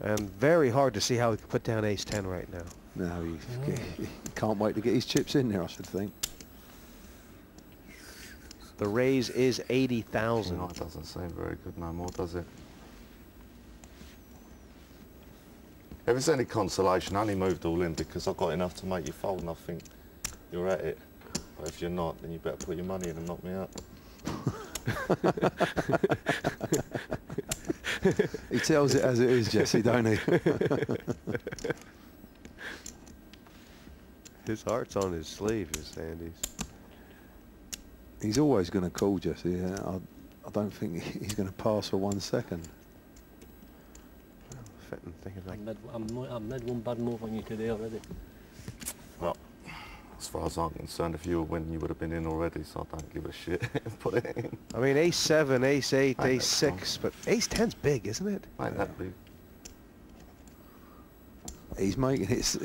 And very hard to see how he could put down ace-10 right now. No, he can't wait to get his chips in there, I should think. The raise is 80,000. No, it doesn't seem very good no more, does it? If it's any consolation, I only moved all in because I got enough to make you fold and I think you're at it. But if you're not, then you better put your money in and knock me out. He tells it as it is, Jesse, don't he? His heart's on his sleeve, is Andy's. He's always going to call, Jesse. Yeah, I don't think he's going to pass for 1 second. Fenton thinking like... I've made one bad move on you today already. Well, as far as I'm concerned, if you were winning, you would have been in already, so I don't give a shit. Put it in. I mean, ace-7, ace-8, Ain't ace-6, but ace-10's big, isn't it? Ain't that big. He's making it...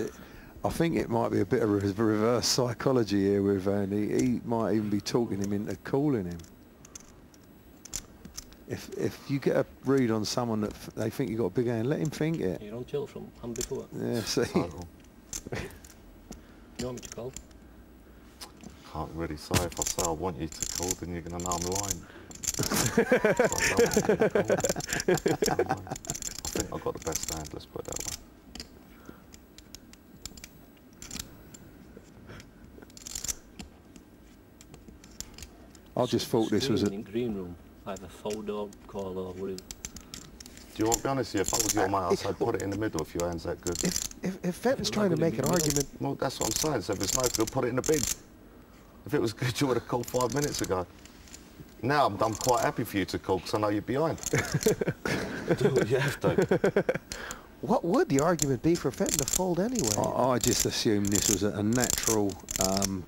I think it might be a bit of reverse psychology here with Andy. He might even be talking him into calling him. If you get a read on someone that they think you got a big hand, let him think it. You're on tilt from hand before. Yeah, see. You want me to call? Can't really say. If I say I want you to call, then you're going to know I'm lying. I think I've got the best hand, let's put it that way. I just thought this was a... in green room. Either fold or call or whatever. Do you want to be honest here? If I was your mate, I'd say put it in the middle if your hand's that good. If Fenton's trying to make an argument... Well, that's what I'm saying. So if it's no good, put it in the big. If it was good, you would have called 5 minutes ago. Now I'm quite happy for you to call because I know you're behind. Do what you have to. What would the argument be for Fenton to fold anyway? I just assumed this was a natural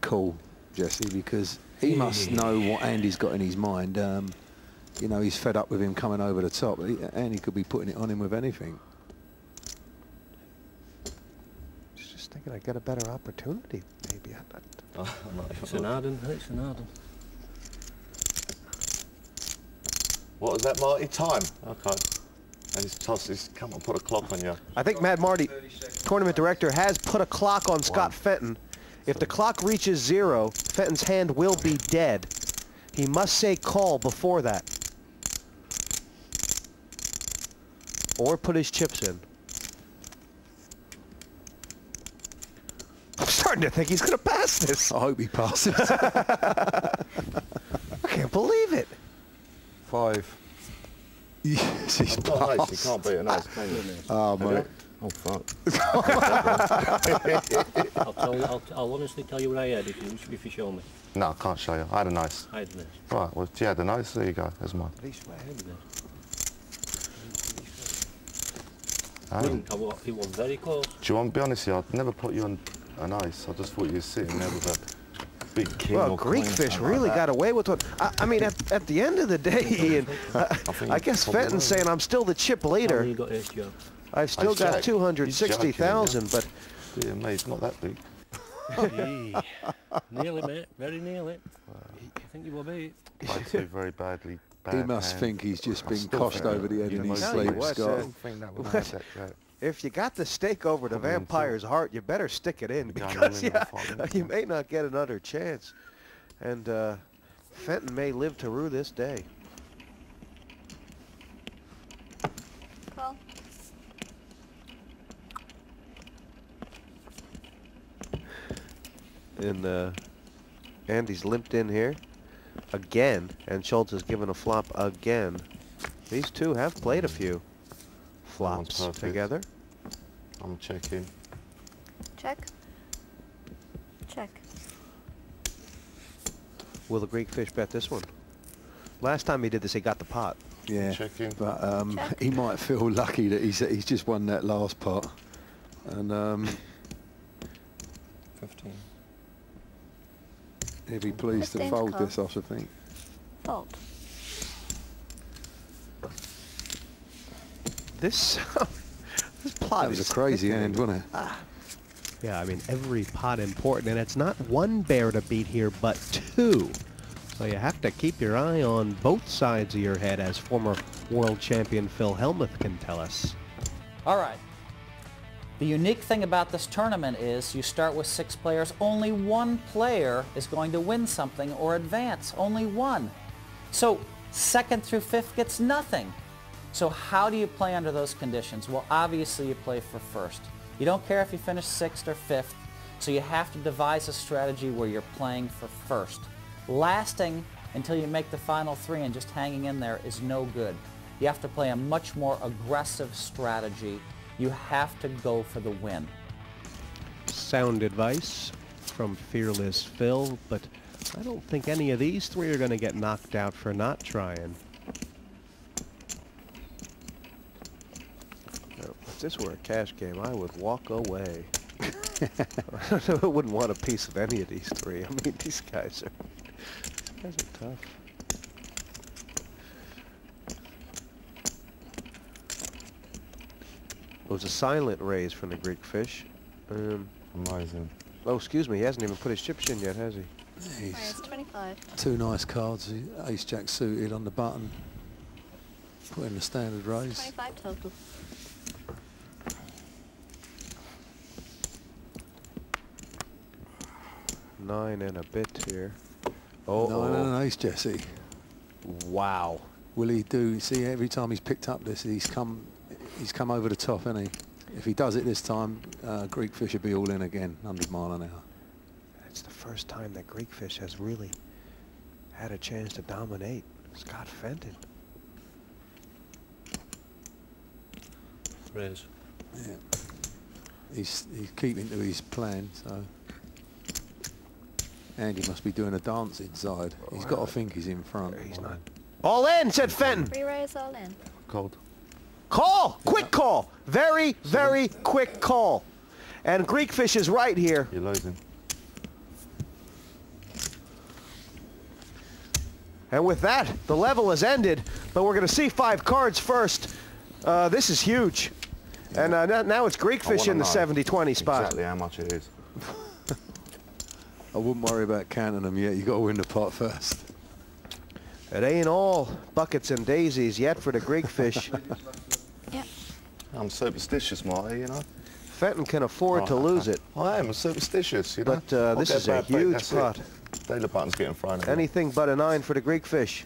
call, Jesse, because he must know what Andy's got in his mind. You know, he's fed up with him coming over the top. Andy could be putting it on him with anything. Just thinking I got a better opportunity, maybe. It's an Arden. It's an Arden. What was that, Marty? Time? Okay. And he's tossed his... Come on, put a clock on you. I think Mad Marty, tournament director, has put a clock on Scott Fenton. If the clock reaches 0, Fenton's hand will be dead. He must say call before that. Or put his chips in. I'm starting to think he's going to pass this. I hope he passes. I can't believe it. 5. Yes, he's Oh, nice. You passed. can't beat a nice, can you? Oh, mate. Oh, fuck. I'll honestly tell you what I had if you show me. No, I can't show you. I had a nice. I had this. Right, well, you had a nice. There you go. There's mine. I had this. Oh. It was very close. Do you want to be honest here? I'd never put you on a nice. I just thought you were sitting there with a big king Well, or Greek queen, Fish something really like got that. away with what... I mean, at the end of the day, Ian, I guess probably Fenton's will. saying I'm still the chip How leader. many you got ace job? I've still Ace got jack. 260,000, but... Yeah, mate, it's not that big. Nearly, mate. Very nearly. I think you will beat. Played two very badly. He Bad must hands. think he's just I been still coshed think over the head you in his know, Tell you sleep, what, Scott. I think that would have that jack. If you got the stake over the Put it in vampire's heart, you better stick it in, Gun because him in and fuck him. you may not get another chance. And Fenton may live to rue this day. Call. And Andy's limped in here again, and Schultz has given a flop again. These two have played a few flops perfect. together. I'm checking. Check. Check. Will the Greek Fish bet this one? Last time he did this, he got the pot. Yeah, Checking. but Check. he might feel lucky that he's just won that last pot. And 15. he'll be pleased to 15's fold call. this, I should think. Fold. This this pot That was is a crazy thick. hand, wasn't it? Yeah, I mean, every pot important, and it's not one bear to beat here, but two. So you have to keep your eye on both sides of your head, as former world champion Phil Hellmuth can tell us. All right. The unique thing about this tournament is you start with 6 players. Only one player is going to win something or advance. Only one. So 2nd through 5th gets nothing. So how do you play under those conditions? Well, obviously you play for 1st. You don't care if you finish 6th or 5th. So you have to devise a strategy where you're playing for 1st. Lasting until you make the final 3 and just hanging in there is no good. You have to play a much more aggressive strategy. You have to go for the win. Sound advice from Fearless Phil, but I don't think any of these 3 are going to get knocked out for not trying. If this were a cash game, I would walk away. I wouldn't want a piece of any of these 3. I mean, these guys are tough. It was a silent raise from the Greek fish. Amazing. Oh, excuse me, he hasn't even put his chips in yet, has he? Alright, it's 25. 2 nice cards. Ace-Jack suited on the button. Put in the standard raise. 25 total. Nine and a bit here. Oh, 9 and an ace, Jesse. wow. Will he do? See, every time he's picked up this, he's come over the top, hasn't he? If he does it this time, Greek fish will be all in again, 100 mile an hour. It's the first time that Greek fish has really had a chance to dominate Scott Fenton. Raise. Yeah. He's keeping to his plan, so. Andy must be doing a dance inside. He's got to think he's in front. He's not. All in, said Fenton. Re-raise all in. Cold. Call! Quick call! Very, very quick call. And Greek fish is right here. You're losing. And with that, the level has ended, but we're going to see 5 cards first. This is huge. And now it's Greek fish in the 70-20 spot. Exactly how much it is. I wouldn't worry about counting them yet. You got to win the pot first. It ain't all buckets and daisies yet for the Greek fish. Yep. I'm superstitious, Marty, you know. Fenton can afford to lose it. I am superstitious, you know. But I'll this get is a bad beat, huge that's it. pot. Daily button's getting thrown at me. Anything but a 9 for the Greek fish.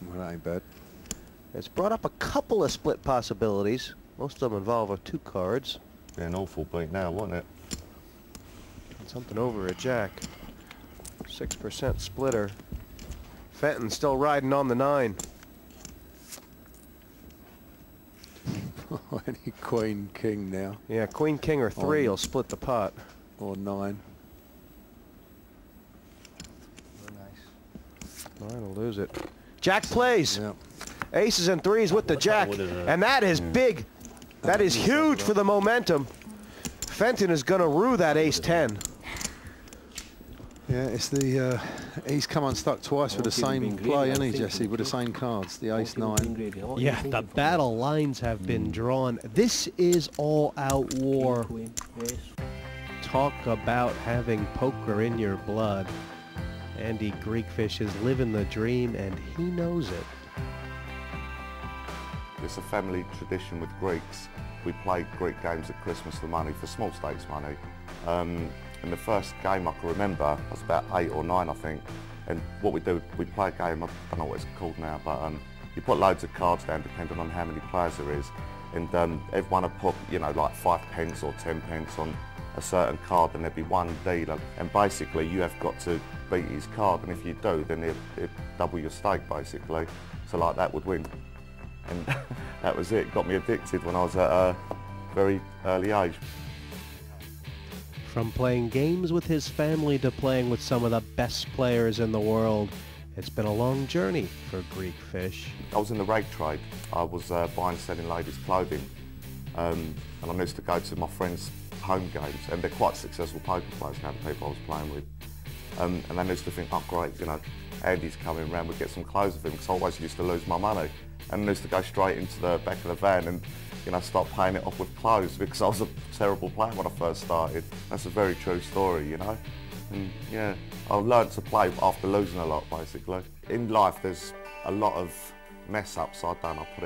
Well, that ain't bad. It's brought up a couple of split possibilities. Most of them involve 2 cards. Yeah, an awful beat now, wasn't it? Something over a jack. 6% splitter. Fenton still riding on the 9. Any queen, king now. Yeah, queen, king, or 3 will split the pot. Or 9. 9 will lose it. Jack plays. Yeah. Aces and 3s with the jack. And that is big. That is huge for the momentum. Fenton is going to rue that ace-10. Yeah, it's the he's come unstuck twice with the same play, hasn't he, Jesse? With the same cards, the ace-9. Yeah, the battle lines have been drawn. This is all-out war. Queen, ace. Talk about having poker in your blood. Andy Greekfish is living the dream, and he knows it. It's a family tradition with Greeks. We play Greek games at Christmas for money, for small stakes money. And the first game I can remember, I was about 8 or 9, I think. And what we do, we play a game, I don't know what it's called now, but you put loads of cards down depending on how many players there is. And everyone would put, you know, like 5 pence or 10 pence on a certain card, and there'd be one dealer. And basically you have got to beat his card, and if you do, then it'd double your stake, basically. So like that would win. And that was it. Got me addicted when I was at a very early age. From playing games with his family to playing with some of the best players in the world, it's been a long journey for Greekfish. I was in the rag trade. I was buying and selling ladies' clothing. And I used to go to my friends' home games, and they're quite successful poker players now, the people I was playing with. And they used to think, oh great, you know, Andy's coming round, we'll get some clothes of him, because I always used to lose my money. And I used to go straight into the back of the van and, you know, start paying it off with clothes, because I was a terrible player when I first started. That's a very true story, you know. And yeah, I learned to play after losing a lot, basically. In life, there's a lot of mess ups I've done, I'll put it